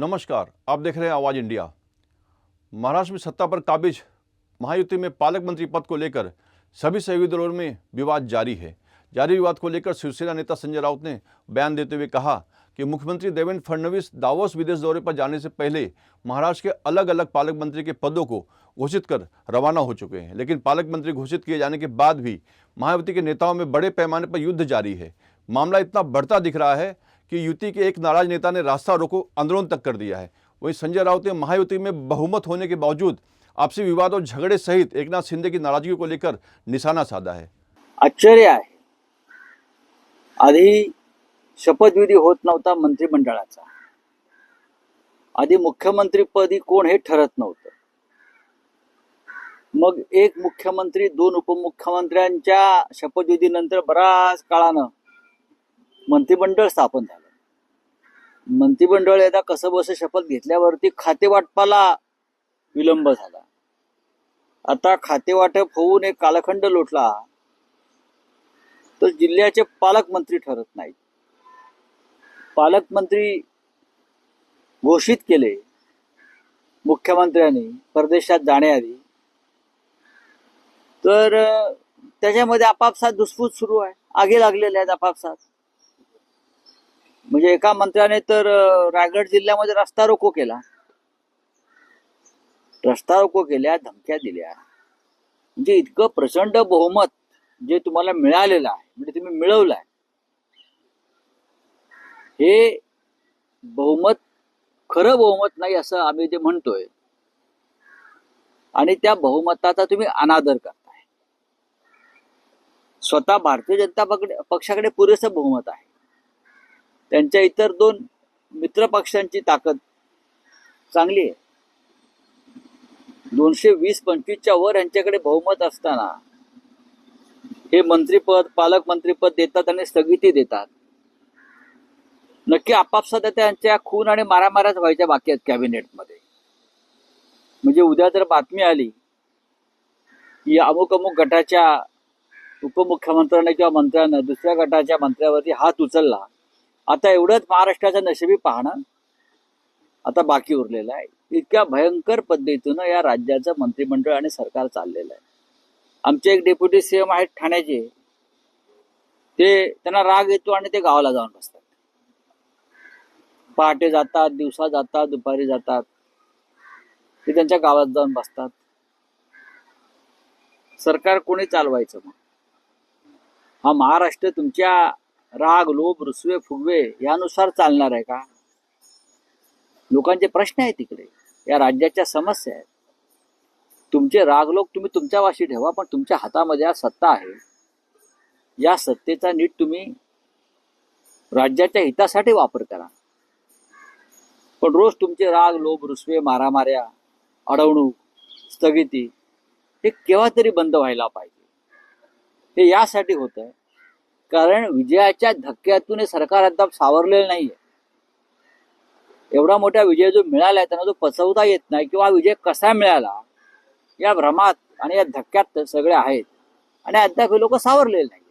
नमस्कार, आप देख रहे हैं आवाज इंडिया। महाराष्ट्र में सत्ता पर काबिज महायुति में पालक मंत्री पद को लेकर सभी सहयोगी दलों में विवाद जारी है। जारी विवाद को लेकर शिवसेना नेता संजय राउत ने बयान देते हुए कहा कि मुख्यमंत्री देवेंद्र फडणवीस दावोस विदेश दौरे पर जाने से पहले महाराष्ट्र के अलग अलग पालक मंत्री के पदों को घोषित कर रवाना हो चुके हैं, लेकिन पालक मंत्री घोषित किए जाने के बाद भी महायुति के नेताओं में बड़े पैमाने पर युद्ध जारी है। मामला इतना बढ़ता दिख रहा है कि युति के एक नाराज नेता ने रास्ता रोको आंदोलन तक कर दिया है। वहीं संजय राउत ने महायुति में बहुमत होने के बावजूद आपसी विवाद और झगड़े सहित एकनाथ शिंदे की नाराजगी को लेकर निशाना साधा है। आश्चर्य आहे, आधी शपथविधी होत नव्हता मंत्रिमंडळाचा, आधी मुख्यमंत्रीपदी कोण हे ठरत नव्हतं, मग एक मुख्यमंत्री दोन उपमुख्यमंत्र्यांच्या शपथविधीनंतर बराच काळानं मंत्रिमंडळ स्थापन झालं। मंत्रिमंडळ एकदा कसं बस शपथ घेतल्यावरती खातेवाटपाला विलंब झाला। आता खातेवाटप होऊन एक कालखंड लोटला तर जिल्ह्याचे पालकमंत्री ठरत नाहीत। पालकमंत्री घोषित केले मुख्यमंत्र्यांनी परदेशात जाण्याआधी, तर त्याच्यामध्ये आपापसात धुसफूस सुरू आहे, आगे लागलेले आहेत आपापसात। म्हणजे एका मंत्र्याने तर रायगड जिल्ह्यामध्ये रस्ता रोको केला, धमक्या दिल्या। म्हणजे इतकं प्रचंड बहुमत जे तुम्हाला मिळालेलं आहे, म्हणजे तुम्ही मिळवलंय, हे बहुमत खरं बहुमत नाही असं आम्ही जे म्हणतोय, आणि त्या बहुमताचा तुम्ही अनादर करताय। स्वतः भारतीय जनता पक्षाकडे पुरेसं बहुमत आहे, त्यांच्या इतर दोन मित्र पक्षांची ताकद चांगली आहे। 220-25च्या वर यांच्याकडे बहुमत असताना हे मंत्रीपद पालकमंत्रीपद देतात आणि स्थगिती देतात। नक्की आपापसात त्यांच्या खून आणि मारामाऱ्याच व्हायच्या बाकी आहेत कॅबिनेटमध्ये। म्हणजे उद्या जर बातमी आली की अमुक अमुक गटाच्या उपमुख्यमंत्र्यांनी किंवा मंत्र्यांना दुसऱ्या गटाच्या मंत्र्यावरती हात उचलला, आता एवढंच महाराष्ट्राच्या नशिबी पाहणं आता बाकी उरलेलं आहे। इतक्या भयंकर पद्धतीनं या राज्याचं मंत्रिमंडळ आणि सरकार चाललेलं आहे। आमचे एक डेप्युटी सीएम आहेत ठाण्याचे, ते त्यांना राग येतो आणि ते गावाला जाऊन बसतात। पहाटे जातात, दिवसा जातात, दुपारी जातात, ते त्यांच्या गावात जाऊन बसतात। सरकार कोणी चालवायचं? मग हा महाराष्ट्र तुमच्या राग लोभ रुसवे फुगवे यानुसार चालणार आहे का? लोकांचे प्रश्न आहेत तिकडे, या राज्याच्या समस्या आहेत। तुमचे राग लोक तुम्ही तुमच्या वाशी ठेवा, पण तुमच्या हातामध्ये या सत्ता आहे, या सत्तेचा नीट तुम्ही राज्याच्या हितासाठी वापर करा। पण रोज तुमचे राग लोभ रुसवे मारामाऱ्या अडवणूक स्थगिती हे केव्हा तरी बंद व्हायला पाहिजे। हे यासाठी होत आहे कारण विजयाच्या धक्क्यातून हे सरकार अद्याप सावरलेलं नाहीये। एवढा मोठा विजय जो मिळालाय त्यांना तो पचवता येत नाही, किंवा विजय कसा मिळाला या भ्रमात आणि या धक्क्यात सगळे आहेत, आणि अद्याप हे लोक सावरलेले नाही।